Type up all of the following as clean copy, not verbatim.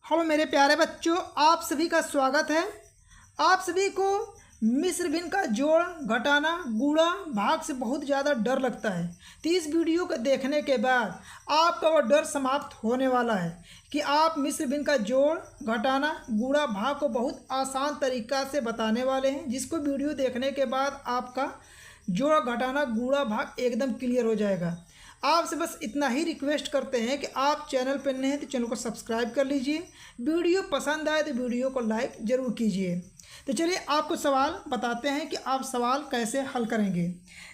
Hello मेरे प्यारे बच्चों, आप सभी का स्वागत है। आप सभी को मिस्र भिन्न का जोड़ घटाना गुणा भाग से बहुत ज़्यादा डर लगता है। तो इस वीडियो को देखने के बाद आपका वह डर समाप्त होने वाला है कि आप मिस्र भिन्न का जोड़ घटाना गुणा भाग को बहुत आसान तरीका से बताने वाले हैं, जिसको वीडियो देखने के बाद आपका जोड़ घटाना गुणा भाग एकदम क्लियर हो जाएगा। आपसे बस इतना ही रिक्वेस्ट करते हैं कि आप चैनल पर नए हैं तो चैनल को सब्सक्राइब कर लीजिए। वीडियो पसंद आए तो वीडियो को लाइक ज़रूर कीजिए। तो चलिए आपको सवाल बताते हैं कि आप सवाल कैसे हल करेंगे।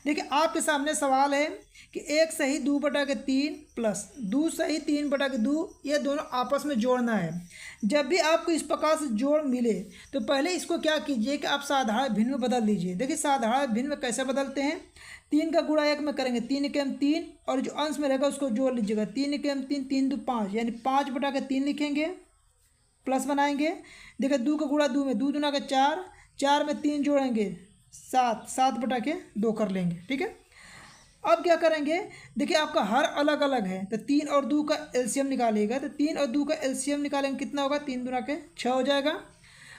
देखिए आपके सामने सवाल है कि 1 सही 2/3 प्लस 2 सही 3/2 ये दोनों आपस में जोड़ना है। जब भी आपको इस प्रकार से जोड़ मिले तो पहले इसको क्या कीजिए कि आप साधारण भिन्न में बदल लीजिए। देखिए साधारण भिन्न में कैसे बदलते हैं, 3 का गुणा 1 में करेंगे, 3 के हम 3 और जो अंश में रहेगा उसको जोड़ लीजिएगा। 3 के हम 3, 3 2 5 यानी 5/3 लिखेंगे, प्लस बनाएंगे। देखिए 2 का गुणा 2 में 2 दूना का 4, 4 में 3 जोड़ेंगे 7, 7/2 कर लेंगे। ठीक है, अब क्या करेंगे, देखिए आपका हर अलग अलग है तो 3 और 2 का एलसीएम निकालिएगा। तो 3 और 2 का एलसीएम निकालेंगे, कितना होगा, 3 दूना के 6 हो जाएगा।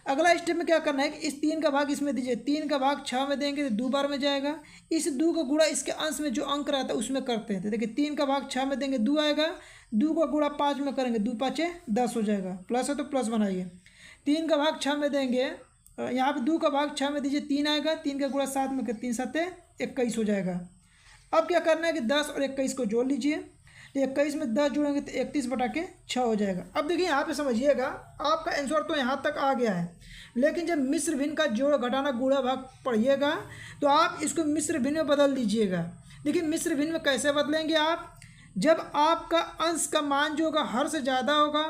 अगला स्टेप में क्या करना है कि इस 3 का भाग इसमें दीजिए, 3 का भाग 6 में देंगे तो 2 बार में जाएगा। इस 2 का गुणा इसके अंश में जो अंक रहता है उसमें करते हैं। तो देखिए 3 का भाग 6 में देंगे 2 आएगा, 2 का गुणा 5 में करेंगे, 2 5 10 हो जाएगा। प्लस है तो प्लस बनाइए। 3 का भाग 6 में देंगे, यहाँ पे 2 का भाग 6 में दीजिए, 3 आएगा, 3 का गुणा 7 में 3 7 21 हो जाएगा। अब क्या करना है कि 10 और 21 को जोड़ लीजिए। तो 21 में 10 जोड़ेंगे तो 31/6 हो जाएगा। अब देखिए यहाँ पे समझिएगा, आपका आंसर तो यहाँ तक आ गया है, लेकिन जब मिस्र भिन्न का जोड़ घटाना गुणा भाग पढ़िएगा तो आप इसको मिस्र भिन्न में बदल दीजिएगा। देखिए मिस्र भिन्न में कैसे बदलेंगे आप, जब आपका अंश का मान जो होगा हर से ज़्यादा होगा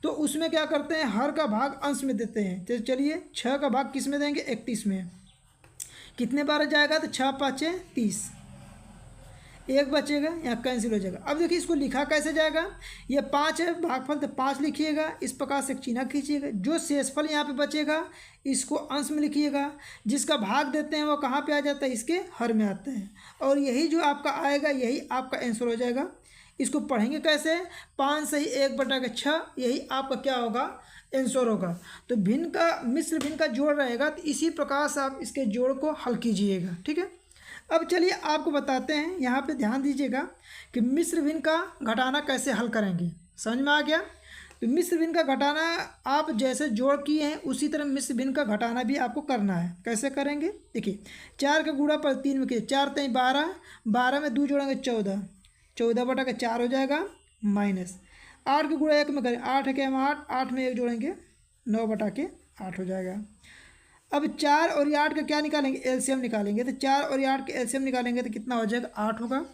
तो उसमें क्या करते हैं, हर का भाग अंश में देते हैं। तो चलिए 6 का भाग किस में देंगे, 31 में। कितने बार जाएगा, तो 6 5 30, 1 बचेगा, यहाँ कैंसिल हो जाएगा। अब देखिए इसको लिखा कैसे जाएगा, ये 5 है भागफल, तो 5 लिखिएगा, इस प्रकार से एक चिन्ह खींचिएगा। जो शेषफल यहाँ पे बचेगा इसको अंश में लिखिएगा, जिसका भाग देते हैं वो कहाँ पे आ जाता है, इसके हर में आता है। और यही जो आपका आएगा यही आपका आंसर हो जाएगा। इसको पढ़ेंगे कैसे, 5 सही 1/6 यही आपका क्या होगा, आंसर होगा। तो भिन्न का मिस्र भिन्न का जोड़ रहेगा, तो इसी प्रकार से आप इसके जोड़ को हल कीजिएगा। ठीक है, अब चलिए आपको बताते हैं, यहाँ पे ध्यान दीजिएगा कि मिस्र भिन्न का घटाना कैसे हल करेंगे। समझ में आ गया। तो मिस्र भिन्न का घटाना आप जैसे जोड़ किए हैं उसी तरह मिस्र भिन्न का घटाना भी आपको करना है। कैसे करेंगे, देखिए 4 का गुणा पर 3 में किए, 4 3 12, 12 में 2 जोड़ेंगे 14, 14/4 हो जाएगा। माइनस 8 का गुणा 1 में करें, 8 के हम 8, 8 में 1 जोड़ेंगे 9/8 हो जाएगा। अब 4 और 8 का क्या निकालेंगे, एलसीएम निकालेंगे। तो 4 और 8 के एलसीएम निकालेंगे तो कितना हो जाएगा, 8 होगा।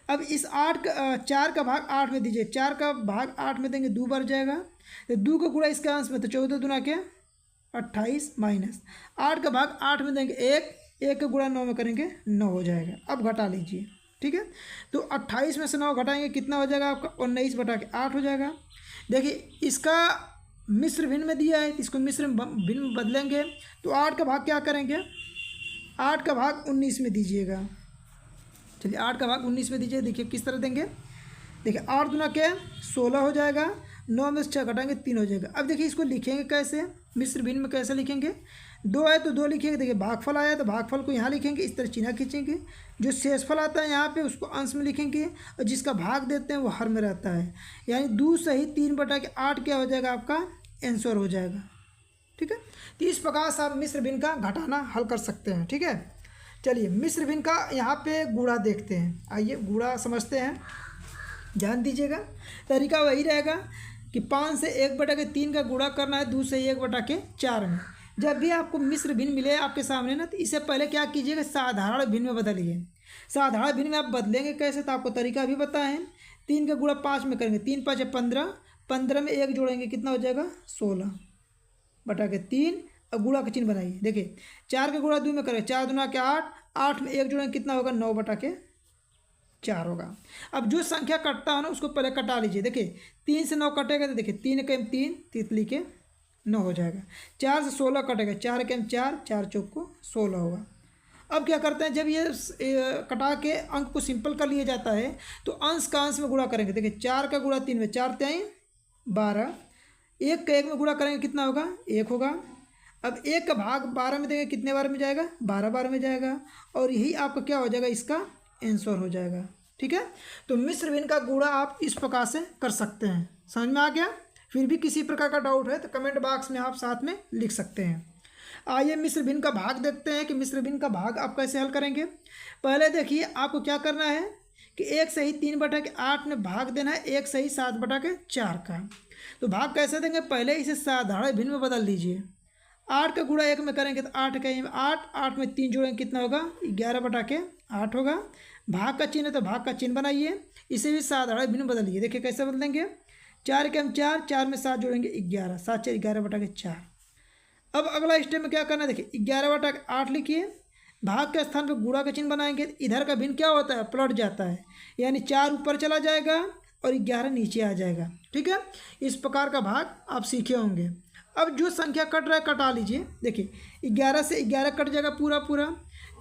अब इस 4 का भाग 8 में दीजिए, 4 का भाग 8 में देंगे 2 बार जाएगा। तो 2 का गुणा इसका अंश में, तो 14 दूना के 28 माइनस 8 का भाग 8 में देंगे 1 का गुणा 9 में करेंगे 9 हो जाएगा। अब घटा लीजिए। ठीक है, तो 28 में से 9 घटाएंगे, कितना हो जाएगा आपका, 19/8 हो जाएगा। देखिए इसका मिस्र भिन्न में दिया है, इसको मिस्र भिन्न में बदलेंगे तो 8 का भाग क्या करेंगे, 8 का भाग 19 में दीजिएगा। चलिए 8 का भाग 19 में दीजिए। देखिए किस तरह देंगे, देखिए 8 दूना क्या 16 हो जाएगा, 9 में से 6 घटाएंगे 3 हो जाएगा। अब देखिए इसको लिखेंगे कैसे, मिस्र भिन्न में कैसे लिखेंगे, 2 है तो 2 लिखेंगे। देखिए भागफल आया तो भागफल को यहाँ लिखेंगे, इस तरह चिन्ह खींचेंगे। जो शेषफल आता है यहाँ पे उसको अंश में लिखेंगे, और जिसका भाग देते हैं वो हर में रहता है। यानी 2 सही 3/8 क्या हो जाएगा, आपका आंसर हो जाएगा। ठीक है, तो इस प्रकार से आप मिस्र भिन्न का घटाना हल कर सकते हैं। ठीक है, चलिए मिस्र भिन्न का यहाँ पे गुणा देखते हैं। आइए गुणा समझते हैं, ध्यान दीजिएगा। तरीका वही रहेगा कि 5 से 1/3 का गुणा करना है 2 से 1/4 में। जब भी आपको मिस्र भिन्न मिले आपके सामने ना, तो इससे पहले क्या कीजिएगा, साधारण भिन्न में बदलिए। साधारण भिन्न में आप बदलेंगे कैसे, तो आपको तरीका भी पता है। 3 का गुणा 5 में करेंगे, 3 5 15, 15 में 1 जोड़ेंगे, कितना हो जाएगा, 16/3। अब गुणा का चिन्ह बनाइए। देखिए 4 का गुणा 2 में करेंगे, 4 दूना के 8, 8 में 1 जोड़ेंगे, कितना होगा, 9/4 होगा। अब जो संख्या कटता है ना उसको पहले कटा लीजिए। देखिए 3 से 9 कटेगा तो देखिए 3 के 3, तितली के 9 हो जाएगा। 4 से 16 कटेगा, 4 के 4, 4 चौक को 16 होगा। अब क्या करते हैं, जब ये कटा के अंक को सिंपल कर लिया जाता है तो अंश का अंश में गुणा करेंगे। देखिए 4 का गुणा 3 में, 4 3 12, 1 का 1 में गुणा करेंगे कितना होगा, 1 होगा। अब 1 का भाग 12 में देंगे कितने बार में जाएगा, 12 बार में जाएगा, और यही आपका क्या हो जाएगा, इसका आंसर हो जाएगा। ठीक है, तो मिश्र भिन्न का गुणा आप इस प्रकार से कर सकते हैं। समझ में आ गया? फिर भी किसी प्रकार का डाउट है तो कमेंट बॉक्स में आप साथ में लिख सकते हैं। आइए मिश्र भिन्न का भाग देखते हैं कि मिश्र भिन्न का भाग आप कैसे हल करेंगे। पहले देखिए आपको क्या करना है कि 1 सही 3/8 में भाग देना है 1 सही 7/4 का। तो भाग कैसे देंगे, पहले इसे साधारण भिन्न में बदल दीजिए। 8 का गुणा 1 में करेंगे तो 8 का 8, 8 में 3 जोड़ेंगे कितना होगा, 11/8 होगा। भाग का चिन्ह है तो भाग का चिन्ह बनाइए, इसे भी साधारण भिन्न में बदलिए। देखिए कैसे बदलेंगे, 4 के हम 4, 4 में 7 जोड़ेंगे 11, 7 4 11/4। अब अगला स्टेप में क्या करना है, देखिए 11/8 लिखिए, भाग के स्थान पर गुणा का चिन्ह बनाएंगे। इधर का भिन्न क्या होता है, पलट जाता है, यानी 4 ऊपर चला जाएगा और 11 नीचे आ जाएगा। ठीक है, इस प्रकार का भाग आप सीखे होंगे। अब जो संख्या कट रहा है कटा लीजिए। देखिए 11 से 11 कट जाएगा पूरा पूरा,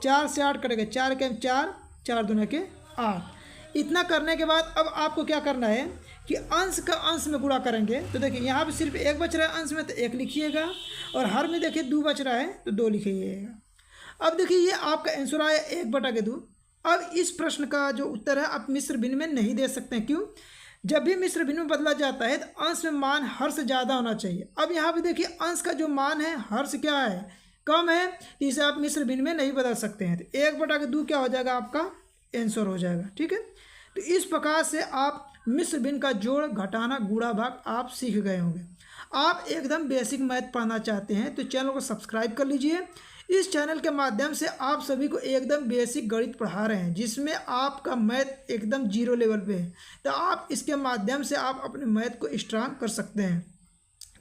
4 से 8 कटेगा, 4 के 4, 4 दूना के 8। इतना करने के बाद अब आपको क्या करना है कि अंश का अंश में गुणा करेंगे। तो देखिए यहाँ पे सिर्फ 1 बच रहा है अंश में तो 1 लिखिएगा, और हर में देखिए 2 बच रहा है तो 2 लिखिएगा। अब देखिए ये आपका आंसर आया 1/2। अब इस प्रश्न का जो उत्तर है आप मिश्र भिन्न में नहीं दे सकते हैं। क्यों? जब भी मिश्र भिन्न में बदला जाता है तो अंश में मान हर से ज़्यादा होना चाहिए। अब यहाँ पे देखिए अंश का जो मान है हर से क्या है, कम है, तो इसे आप मिश्र भिन्न में नहीं बदल सकते हैं। तो 1/2 क्या हो जाएगा, आपका आंसर हो जाएगा। ठीक है, तो इस प्रकार से आप मिश्र भिन्न का जोड़, घटाना, गुणा, भाग आप सीख गए होंगे। आप एकदम बेसिक मैथ पढ़ना चाहते हैं तो चैनल को सब्सक्राइब कर लीजिए। इस चैनल के माध्यम से आप सभी को एकदम बेसिक गणित पढ़ा रहे हैं, जिसमें आपका मैथ एकदम 0 लेवल पे है। तो आप इसके माध्यम से आप अपने मैथ को स्ट्रांग कर सकते हैं।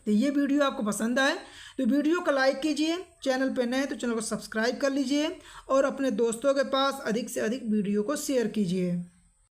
तो ये वीडियो आपको पसंद आए तो वीडियो को लाइक कीजिए, चैनल पे नए हैं तो चैनल को सब्सक्राइब कर लीजिए, और अपने दोस्तों के पास अधिक से अधिक वीडियो को शेयर कीजिए।